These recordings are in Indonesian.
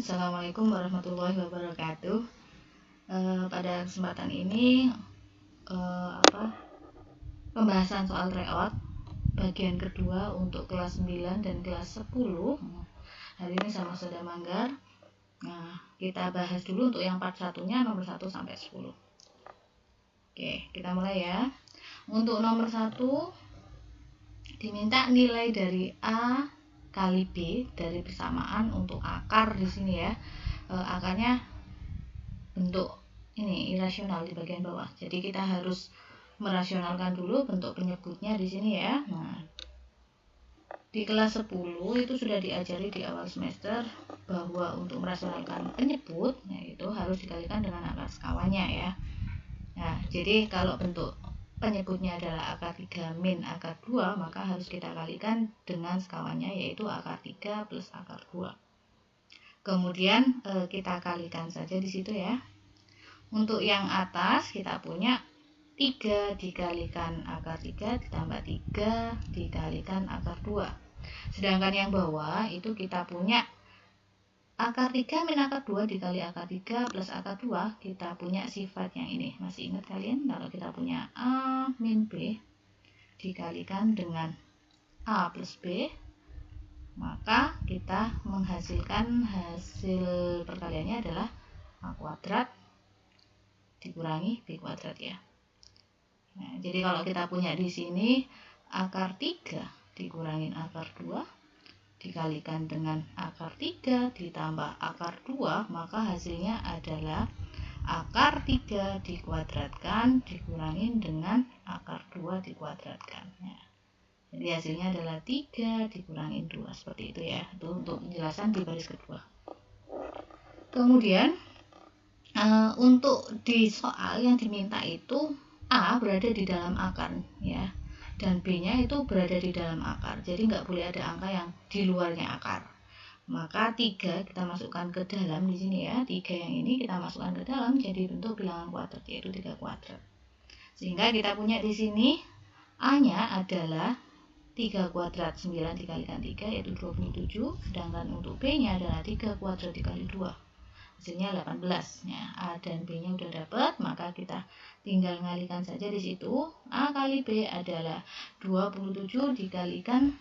Assalamualaikum warahmatullahi wabarakatuh. Pada kesempatan ini pembahasan soal reot bagian kedua untuk kelas 9 dan kelas 10. Hari ini sama Saudara Manggar. Nah, kita bahas dulu untuk yang part 1-nya nomor 1 sampai 10. Oke, kita mulai ya. Untuk nomor 1 diminta nilai dari A kali B dari persamaan untuk akar di sini ya. Akarnya bentuk ini irasional di bagian bawah. Jadi kita harus merasionalkan dulu bentuk penyebutnya di sini ya. Nah, di kelas 10 itu sudah diajari di awal semester bahwa untuk merasionalkan penyebut yaitu harus dikalikan dengan akar sekawannya ya. Nah, jadi kalau bentuk penyebutnya adalah akar 3 min akar 2, maka harus kita kalikan dengan sekawannya yaitu akar 3 plus akar 2. Kemudian kita kalikan saja di situ ya. Untuk yang atas kita punya 3 dikalikan akar 3 ditambah 3 dikalikan akar 2. Sedangkan yang bawah itu kita punya akar 3 min akar 2 dikali akar 3 plus akar 2, kita punya sifat yang ini. Masih ingat kalian kalau kita punya A min B dikalikan dengan A plus B, maka kita menghasilkan hasil perkaliannya adalah A kuadrat dikurangi B kuadrat ya. Nah, jadi kalau kita punya di sini akar 3 dikurangin akar 2 dikalikan dengan akar 3 ditambah akar 2, maka hasilnya adalah akar 3 dikuadratkan dikurangin dengan akar 2 dikuadratkan. Nah, jadi hasilnya adalah 3 dikurangin 2 seperti itu ya. Itu untuk penjelasan di baris kedua. Kemudian untuk di soal yang diminta itu A berada di dalam akar ya, dan B-nya itu berada di dalam akar. Jadi nggak boleh ada angka yang di luarnya akar. Maka 3 kita masukkan ke dalam di sini ya. 3 yang ini kita masukkan ke dalam jadi bentuk bilangan kuadrat yaitu 3 kuadrat. Sehingga kita punya di sini A-nya adalah 3 kuadrat 9 dikalikan 3 yaitu 27, sedangkan untuk B-nya adalah 3 kuadrat dikali 2. Hasilnya 18 ya. A dan B nya udah dapat, maka kita tinggal ngalikan saja di situ. A kali B adalah 27 dikalikan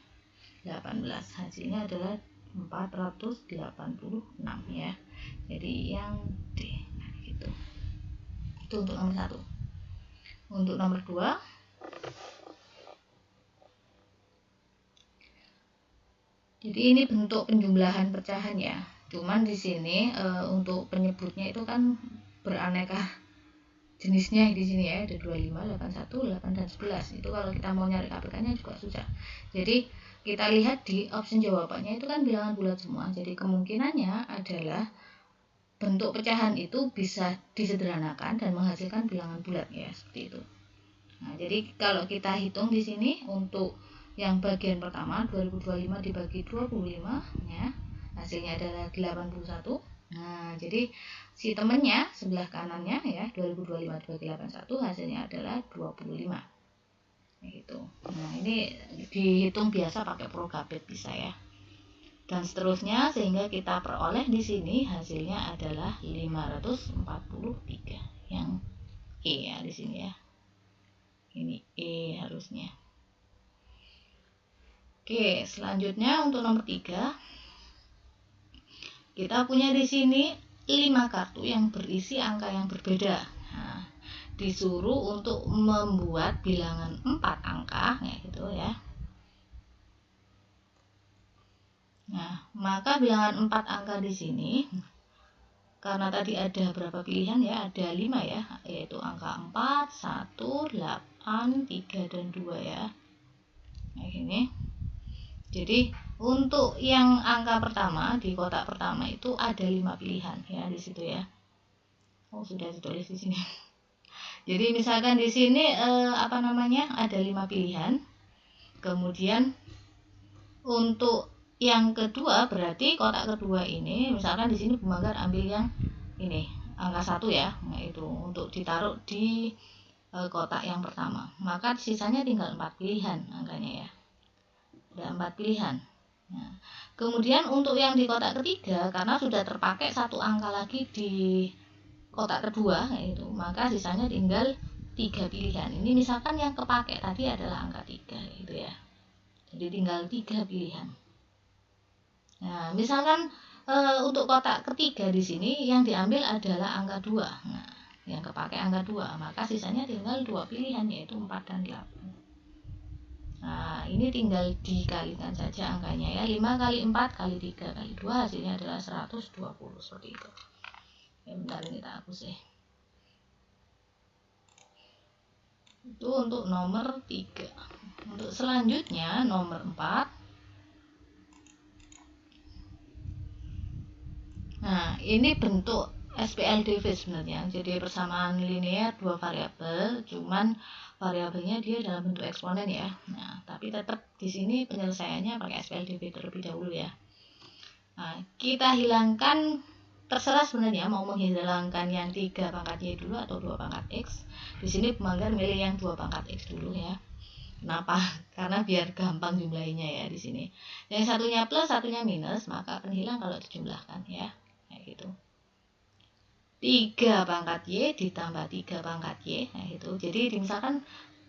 18, hasilnya adalah 486 ya. Jadi yang D gitu. Itu untuk nomor 1. Untuk nomor 2 jadi ini bentuk penjumlahan pecahan ya. Cuman di sini untuk penyebutnya itu kan beraneka jenisnya di sini ya, ada 25, 81, 8 dan 11. Itu kalau kita mau nyari KPK-nya juga susah. Jadi kita lihat di option jawabannya itu kan bilangan bulat semua. Jadi kemungkinannya adalah bentuk pecahan itu bisa disederhanakan dan menghasilkan bilangan bulat ya, seperti itu. Nah, jadi kalau kita hitung di sini untuk yang bagian pertama 2025 dibagi 25 ya, hasilnya adalah 81. Nah, jadi si temennya sebelah kanannya ya 2025 dibagi 81 hasilnya adalah 25. Gitu. Nah, ini dihitung biasa pakai Prokabet bisa ya. Dan seterusnya sehingga kita peroleh di sini hasilnya adalah 543 yang E ya di sini ya. Ini E harusnya. Oke, selanjutnya untuk nomor 3 kita punya di sini 5 kartu yang berisi angka yang berbeda. Nah, disuruh untuk membuat bilangan 4 angka kayak gitu ya. Nah, maka bilangan 4 angka di sini karena tadi ada berapa pilihan ya? Ada 5 ya, yaitu angka 4, 1, 8, 3 dan 2 ya. Nah, ini. Jadi untuk yang angka pertama di kotak pertama itu ada 5 pilihan ya di situ ya. Oh, sudah ditulis di sini. Jadi misalkan di sini ada 5 pilihan. Kemudian untuk yang kedua berarti kotak kedua ini misalkan di sini Bumanggar ambil yang ini angka 1 ya. Nah, itu untuk ditaruh di kotak yang pertama. Maka sisanya tinggal 4 pilihan angkanya ya. Ada 4 pilihan. Nah, kemudian untuk yang di kotak ketiga, karena sudah terpakai satu angka lagi di kotak kedua, yaitu maka sisanya tinggal 3 pilihan. Ini misalkan yang kepakai tadi adalah angka 3 gitu ya. Jadi tinggal 3 pilihan. Nah, misalkan untuk kotak ketiga di sini yang diambil adalah angka 2. Nah, yang kepakai angka 2, maka sisanya tinggal 2 pilihan, yaitu 4 dan 8. Nah, ini tinggal dikalikan saja angkanya ya. 5 kali 4 kali 3 kali 2 hasilnya adalah 120, seperti itu. Ya, bentar ini kita hapus ya. Itu untuk nomor 3. Untuk selanjutnya nomor 4. Nah, ini bentuk SPLDV sebenarnya. Jadi persamaan linear dua variabel, cuman variabelnya dia dalam bentuk eksponen ya. Nah, tapi tetap di sini penyelesaiannya pakai SPLDV terlebih dahulu ya. Nah, kita hilangkan, terserah sebenarnya mau menghilangkan yang 3 pangkat Y dulu atau 2 pangkat X. Di sini pemanggar milih yang 2 pangkat X dulu ya. Kenapa? Karena biar gampang jumlahinnya ya di sini. Yang satunya plus, satunya minus, maka akan hilang kalau dijumlahkan ya. Kayak gitu. 3 pangkat Y ditambah 3 pangkat Y. Nah, itu. Jadi misalkan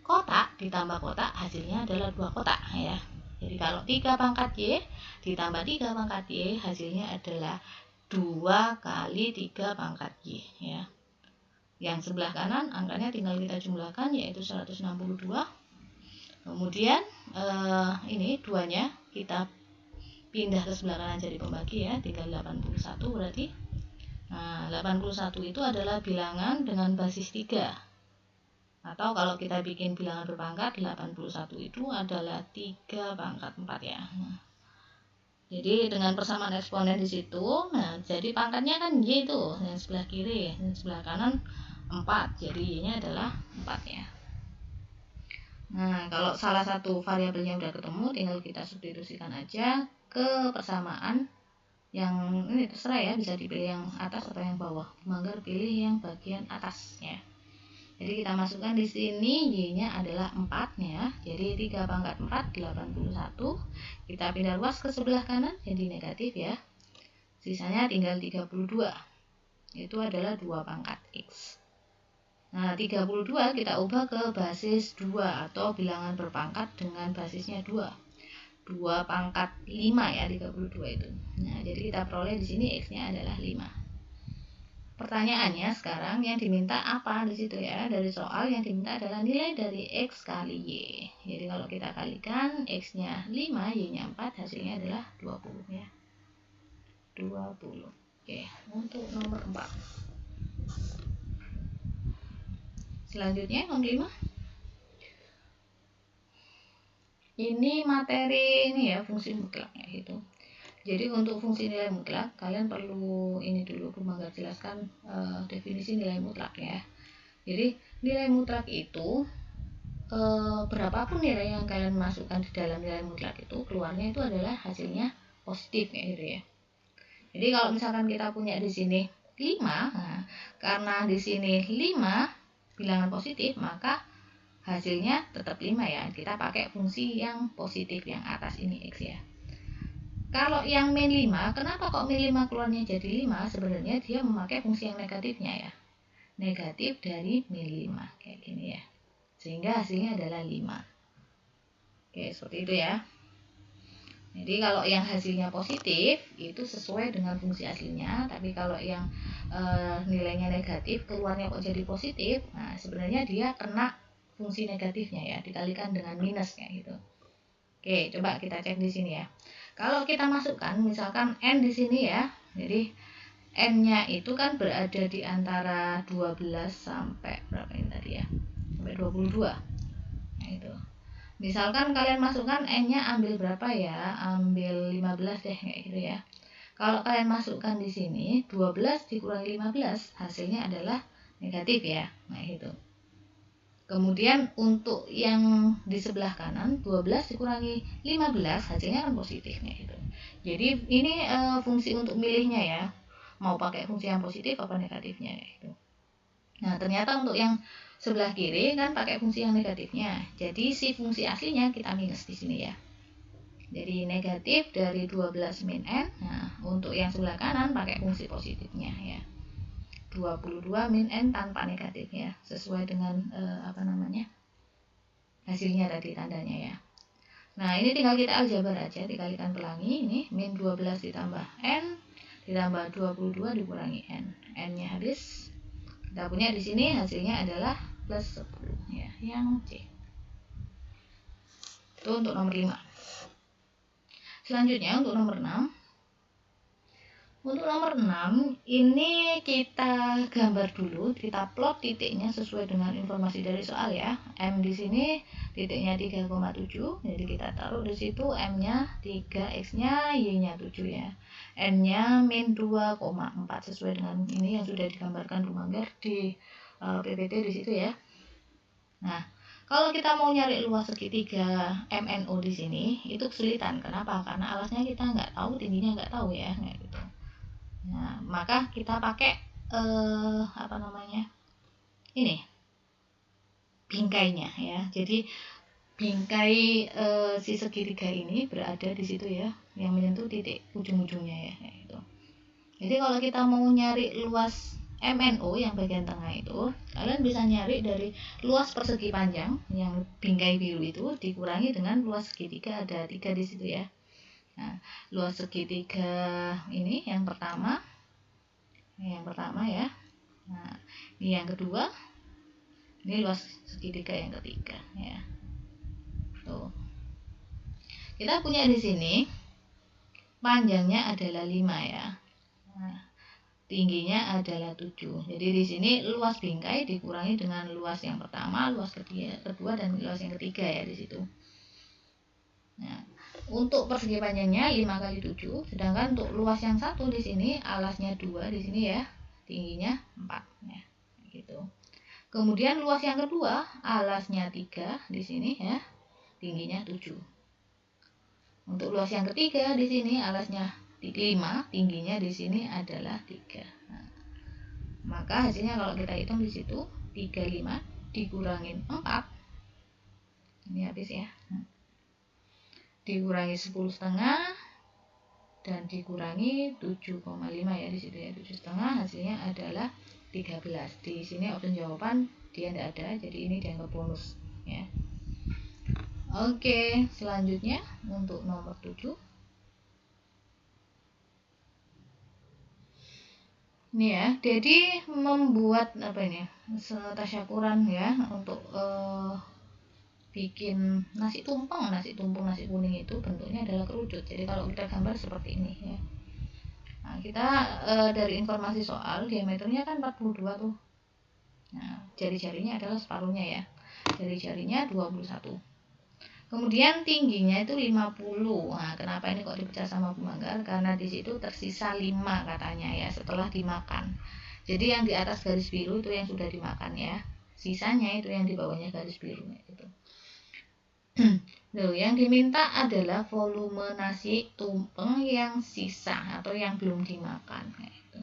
kotak ditambah kotak hasilnya adalah 2 kotak ya. Jadi kalau 3 pangkat Y ditambah 3 pangkat Y hasilnya adalah 2 kali 3 pangkat Y ya. Yang sebelah kanan angkanya tinggal kita jumlahkan, yaitu 162. Kemudian ini 2-nya kita pindah ke sebelah kanan jadi pembagi ya, tinggal 81 berarti. Nah, 81 itu adalah bilangan dengan basis 3. Atau kalau kita bikin bilangan berpangkat, 81 itu adalah 3 pangkat 4 ya. Nah, jadi dengan persamaan eksponen di situ, nah jadi pangkatnya kan Y itu, yang sebelah kiri, yang sebelah kanan 4. Jadi Y-nya adalah 4 ya. Nah, kalau salah satu variabelnya udah ketemu, tinggal kita substitusikan aja ke persamaan. Yang ini terserah ya, bisa dipilih yang atas atau yang bawah. Manggar pilih yang bagian atas ya. Jadi kita masukkan di sini Y-nya adalah 4 ya. Jadi 3 pangkat 4 81. Kita pindah luas ke sebelah kanan jadi negatif ya. Sisanya tinggal 32. Itu adalah 2 pangkat X. Nah, 32 kita ubah ke basis 2 atau bilangan berpangkat dengan basisnya 2. 2 pangkat 5 ya, 32 itu. Nah, jadi kita peroleh di sini X-nya adalah 5. Pertanyaannya sekarang yang diminta apa di situ ya? Dari soal yang diminta adalah nilai dari X kali Y. Jadi kalau kita kalikan X-nya 5, Y-nya 4, hasilnya adalah 20 ya. 20. Oke, untuk nomor 4. Selanjutnya nomor 5. Ini materi ini ya, fungsi mutlak ya gitu. Jadi untuk fungsi nilai mutlak kalian perlu ini dulu, Manggar jelaskan definisi nilai mutlak ya. Jadi nilai mutlak itu berapapun nilai yang kalian masukkan di dalam nilai mutlak itu, keluarnya itu adalah hasilnya positif ya gitu ya. Jadi kalau misalkan kita punya di sini 5, nah, karena di sini 5 bilangan positif, maka hasilnya tetap 5 ya. Kita pakai fungsi yang positif yang atas ini X ya. Kalau yang min 5, kenapa kok min 5 keluarnya jadi 5? Sebenarnya dia memakai fungsi yang negatifnya ya. Negatif dari min 5 kayak gini ya. Sehingga hasilnya adalah 5. Oke, seperti itu ya. Jadi kalau yang hasilnya positif itu sesuai dengan fungsi aslinya, tapi kalau yang nilainya negatif keluarnya kok jadi positif, nah sebenarnya dia kena fungsi negatifnya ya, dikalikan dengan minus kayak gitu. Oke, coba kita cek di sini ya. Kalau kita masukkan misalkan N di sini ya, jadi N-nya itu kan berada di antara 12 sampai berapa ini tadi ya, sampai 22. Nah itu, misalkan kalian masukkan N-nya ambil berapa ya, ambil 15 deh kayak gitu ya. Kalau kalian masukkan di sini 12 dikurangi 15, hasilnya adalah negatif ya. Nah itu. Kemudian untuk yang di sebelah kanan 12 dikurangi 15 hasilnya kan positifnya itu. Jadi ini fungsi untuk milihnya ya, mau pakai fungsi yang positif apa negatifnya itu. Nah ternyata untuk yang sebelah kiri kan pakai fungsi yang negatifnya. Jadi si fungsi aslinya kita minus di sini ya. Jadi negatif dari 12 min N. Nah, untuk yang sebelah kanan pakai fungsi positifnya ya. 22 min N tanpa negatif ya. Sesuai dengan hasilnya tadi tandanya ya. Nah, ini tinggal kita aljabar aja, dikalikan pelangi. Ini min 12 ditambah N ditambah 22 dikurangi N. N-nya habis. Kita punya di sini hasilnya adalah plus 10 ya, yang C. Itu untuk nomor 5. Selanjutnya untuk nomor 6. Untuk nomor 6 ini kita gambar dulu, kita plot titiknya sesuai dengan informasi dari soal ya. M di sini titiknya 3,7. Jadi kita taruh di situ M-nya 3, X-nya Y-nya 7 ya. N-nya min 2,4 sesuai dengan ini yang sudah digambarkan Bu Manggar di PPT di situ ya. Nah, kalau kita mau nyari luas segitiga MNO di sini itu kesulitan. Kenapa? Karena alasnya kita nggak tahu, tingginya nggak tahu ya, kayak gitu. Nah, maka kita pakai ini bingkainya ya. Jadi bingkai si segitiga ini berada di situ ya, yang menyentuh titik ujung-ujungnya ya, kayak gitu. Jadi kalau kita mau nyari luas MNO yang bagian tengah itu, kalian bisa nyari dari luas persegi panjang yang bingkai biru itu dikurangi dengan luas segitiga, ada 3 di situ ya. Nah, luas segitiga ini yang pertama ya. Nah, ini yang kedua. Ini luas segitiga yang ketiga ya. Tuh. Kita punya di sini panjangnya adalah 5 ya. Nah, tingginya adalah 7. Jadi di sini luas bingkai dikurangi dengan luas yang pertama, luas kedua dan luas yang ketiga ya di situ. Nah, untuk persegi panjangnya 5 kali 7, sedangkan untuk luas yang satu di sini alasnya 2 di sini ya, tingginya 4 ya, gitu. Kemudian luas yang kedua alasnya 3 di sini ya, tingginya 7. Untuk luas yang ketiga di sini alasnya 5, tingginya di sini adalah 3. Nah, maka hasilnya kalau kita hitung di situ 35 dikurangin 4. Ini habis ya. Dikurangi 10,5 dan dikurangi 7,5 ya di situ ya, 7,5 hasilnya adalah 13. Di sini opsi jawaban dia tidak ada, jadi ini dianggap bonus ya. Oke, selanjutnya untuk nomor 7. Ini ya, jadi membuat tasyakuran ya untuk bikin nasi tumpeng, nasi kuning itu bentuknya adalah kerucut. Jadi kalau kita gambar seperti ini ya. Nah, kita dari informasi soal diameternya kan 42 tuh. Nah, jari-jarinya adalah separuhnya ya. Jari-jarinya 21. Kemudian tingginya itu 50. Nah, kenapa ini kok dipecah sama Bu Manggar? Karena di situ tersisa 5 katanya ya setelah dimakan. Jadi yang di atas garis biru itu yang sudah dimakan ya. Sisanya itu yang di bawahnya garis biru gitu. Loh, yang diminta adalah volume nasi tumpeng yang sisa atau yang belum dimakan gitu.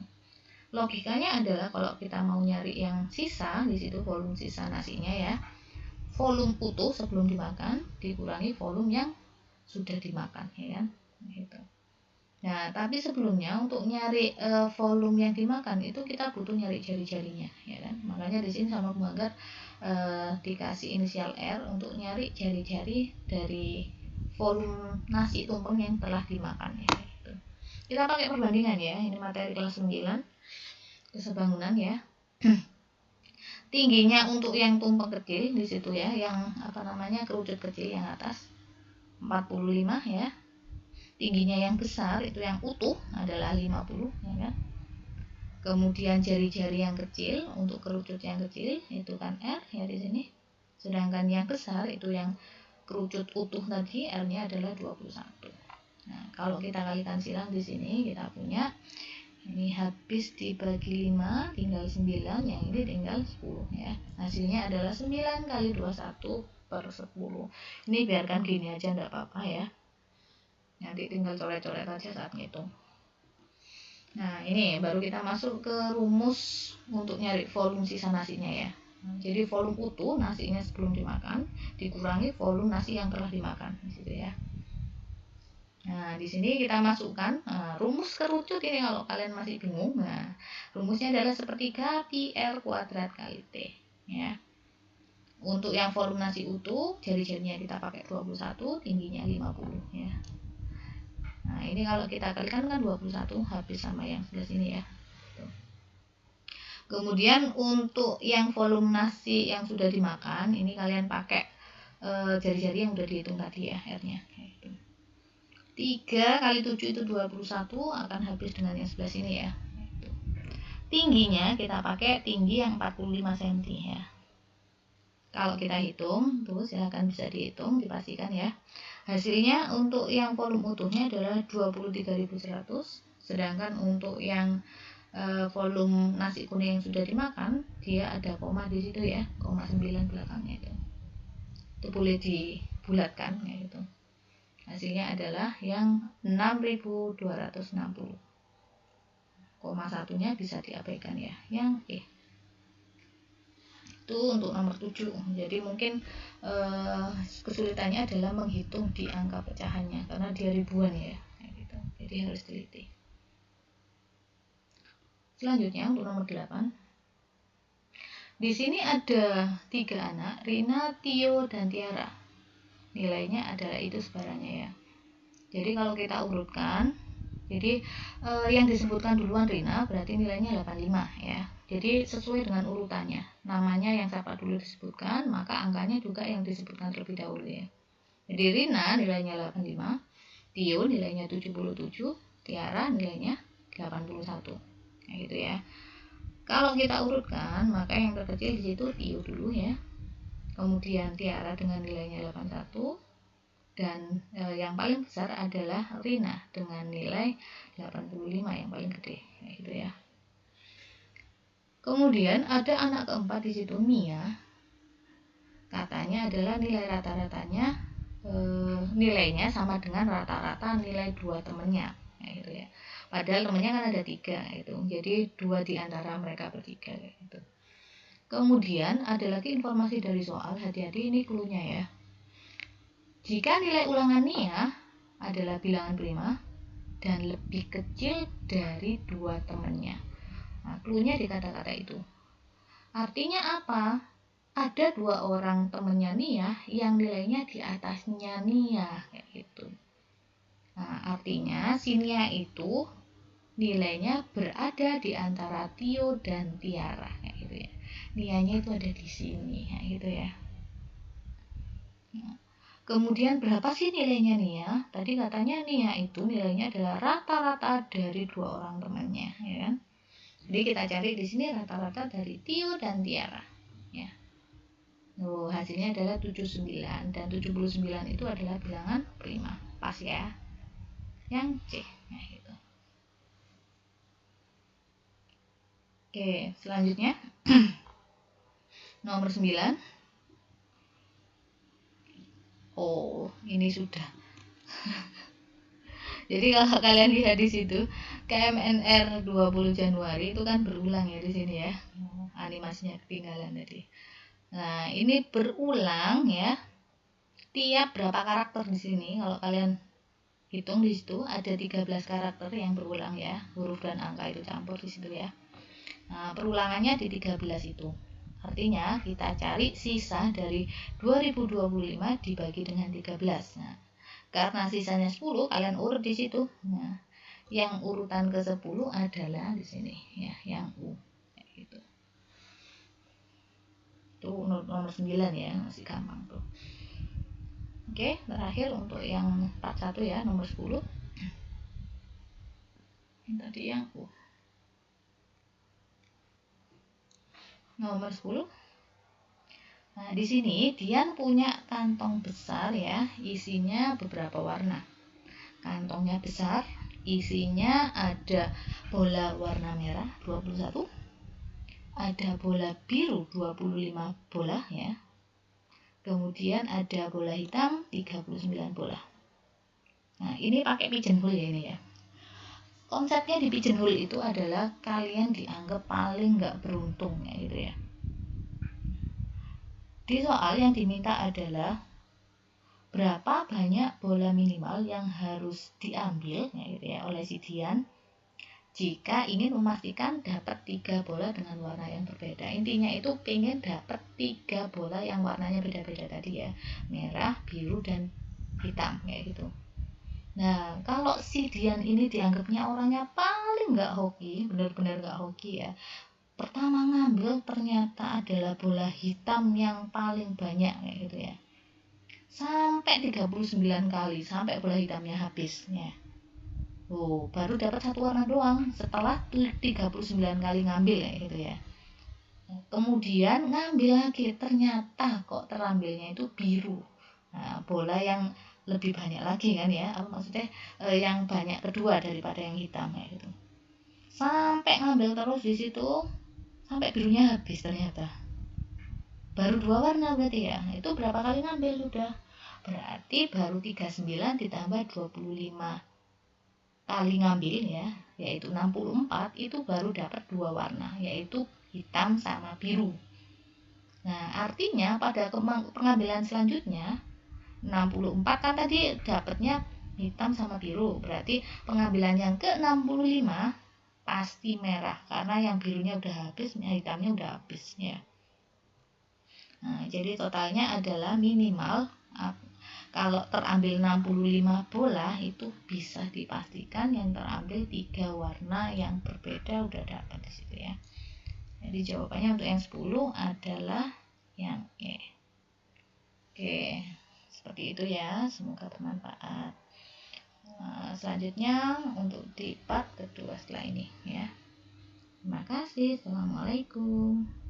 Logikanya adalah kalau kita mau nyari yang sisa di situ volume sisa nasinya ya, volume utuh sebelum dimakan dikurangi volume yang sudah dimakan ya kan gitu. Nah, tapi sebelumnya untuk nyari volume yang dimakan itu kita butuh nyari jari-jarinya ya kan. Makanya di sini sama Bu Manggar dikasih inisial R untuk nyari jari-jari dari volume nasi tumpeng yang telah dimakan ya gitu. Kita pakai perbandingan ya, ini materi kelas 9 kesebangunan ya. Tingginya untuk yang tumpeng kecil di situ ya, yang kerucut kecil yang atas 45 ya. Tingginya yang besar itu yang utuh adalah 50 ya kan. Kemudian jari-jari yang kecil untuk kerucut yang kecil itu kan R ya di sini. Sedangkan yang besar itu yang kerucut utuh tadi R-nya adalah 21. Nah, kalau kita kalikan silang di sini kita punya ini habis dibagi 5 tinggal 9, yang ini tinggal 10 ya. Hasilnya adalah 9 kali 21 per 10. Ini biarkan gini aja enggak apa-apa ya. Nanti tinggal coret-coret aja saat ngitung. Nah, ini baru kita masuk ke rumus untuk nyari volume sisa nasinya ya. Jadi volume utuh nasinya sebelum dimakan dikurangi volume nasi yang telah dimakan di situ ya. Nah, di sini kita masukkan rumus kerucut ini kalau kalian masih bingung. Nah, rumusnya adalah sepertiga pi R kuadrat kali T. Ya. Untuk yang volume nasi utuh, jari-jarinya kita pakai 21, tingginya 50 ya. Nah, ini kalau kita kalikan kan 21 habis sama yang sebelah sini ya. Tuh. Kemudian untuk yang volume nasi yang sudah dimakan, ini kalian pakai jari-jari yang udah dihitung tadi ya, R-nya. 3 kali 7 itu 21 akan habis dengan yang sebelah sini ya. Tingginya kita pakai tinggi yang 45 cm ya. Kalau kita hitung, tuh silahkan bisa dihitung, dipastikan ya. Hasilnya untuk yang volume utuhnya adalah 23.100, sedangkan untuk yang volume nasi kuning yang sudah dimakan, dia ada koma di situ ya, koma 9 belakangnya itu. Itu boleh dibulatkan ya gitu. Hasilnya adalah yang 6.260. Koma satunya bisa diabaikan ya, yang itu untuk nomor 7. Jadi mungkin kesulitannya adalah menghitung di angka pecahannya karena dia ribuan ya gitu. Jadi harus teliti. Selanjutnya untuk nomor 8. Di sini ada 3 anak, Rina, Tio, dan Tiara. Nilainya adalah itu sebarannya ya. Jadi kalau kita urutkan, jadi yang disebutkan duluan Rina berarti nilainya 85 ya. Jadi sesuai dengan urutannya, namanya yang siapa dulu disebutkan, maka angkanya juga yang disebutkan terlebih dahulu ya. Jadi Rina nilainya 85, Tio nilainya 77, Tiara nilainya 81. Kayak gitu ya. Kalau kita urutkan, maka yang terkecil di situ Tio dulu ya. Kemudian Tiara dengan nilainya 81, dan yang paling besar adalah Rina dengan nilai 85 yang paling gede kayak gitu ya. Kemudian ada anak keempat di situ, Mia. Katanya adalah nilai rata-ratanya nilainya sama dengan rata-rata nilai dua temennya kayak gitu ya. Padahal temennya kan ada 3 gitu. Jadi 2 di antara mereka bertiga kayak gitu. Kemudian ada lagi informasi dari soal, hati-hati ini cluenya ya. Jika nilai ulangan Nia adalah bilangan prima dan lebih kecil dari 2 temannya. Nah, cluenya di kata-kata itu. Artinya apa? Ada 2 orang temannya Nia yang nilainya di atasnya Nia kayak gitu. Nah, artinya si Nia itu nilainya berada di antara Tio dan Tiara kayak gitu ya. Nianya itu ada di sini kayak gitu ya. Nah, kemudian berapa sih nilainya Nia? Tadi katanya Nia itu nilainya adalah rata-rata dari 2 orang temannya, ya kan? Jadi kita cari di sini rata-rata dari Tio dan Tiara, ya. Hasilnya adalah 79 dan 79 itu adalah bilangan prima. Pas ya. Yang C, nah gitu. Oke, selanjutnya nomor 9. Oh, ini sudah. Jadi kalau kalian lihat di situ, KMNR 20 Januari itu kan berulang ya di sini ya. Animasinya ketinggalan tadi. Nah, ini berulang ya. Tiap berapa karakter di sini kalau kalian hitung di situ ada 13 karakter yang berulang ya. Huruf dan angka itu campur di situ ya. Nah, perulangannya di 13 itu. Artinya kita cari sisa dari 2025 dibagi dengan 13. Nah, karena sisanya 10, kalian urut di situ. Nah, yang urutan ke-10 adalah di sini ya, yang U. Kayak gitu. Tuh nomor 9 ya, masih gampang tuh. Oke, terakhir untuk yang 41 ya, nomor 10. Ini tadi yang U. Nomor 10. Nah, di sini Dian punya kantong besar ya, isinya beberapa warna. Kantongnya besar, isinya ada bola warna merah 21, ada bola biru 25 bola ya. Kemudian ada bola hitam 39 bola. Nah, ini pakai pigeonhole ya ini ya. Konsepnya di pigeonhole itu adalah kalian dianggap paling nggak beruntung ya gitu ya. Di soal yang diminta adalah berapa banyak bola minimal yang harus diambil ya gitu ya oleh si Dian jika ingin memastikan dapat 3 bola dengan warna yang berbeda. Intinya itu pengen dapat 3 bola yang warnanya beda-beda tadi ya, merah, biru, dan hitam kayak gitu. Nah, kalau si Dian ini dianggapnya orangnya paling nggak hoki, benar-benar nggak hoki ya. Pertama ngambil ternyata adalah bola hitam yang paling banyak kayak gitu ya. Sampai 39 kali sampai bola hitamnya habisnya. Oh, baru dapat satu warna doang setelah 39 kali ngambil ya gitu ya. Kemudian ngambil lagi, ternyata kok terambilnya itu biru. Nah, bola yang lebih banyak lagi kan ya, apa maksudnya yang banyak kedua daripada yang hitam ya gitu. Sampai ngambil terus di situ sampai birunya habis ternyata. Baru 2 warna berarti ya. Itu berapa kali ngambil sudah? Berarti baru 39 ditambah 25 kali ngambil ya, yaitu 64, itu baru dapat 2 warna, yaitu hitam sama biru. Nah, artinya pada pengambilan selanjutnya 64 kan tadi dapatnya hitam sama biru, berarti pengambilan yang ke-65 pasti merah karena yang birunya udah habis, yang hitamnya udah habis ya. Nah, jadi totalnya adalah minimal kalau terambil 65 bola itu bisa dipastikan yang terambil 3 warna yang berbeda udah dapat di situ ya. Jadi jawabannya untuk yang 10 adalah yang E. Oke, seperti itu ya. Semoga bermanfaat. Nah, selanjutnya untuk di part kedua setelah ini ya. Terima kasih. Assalamualaikum.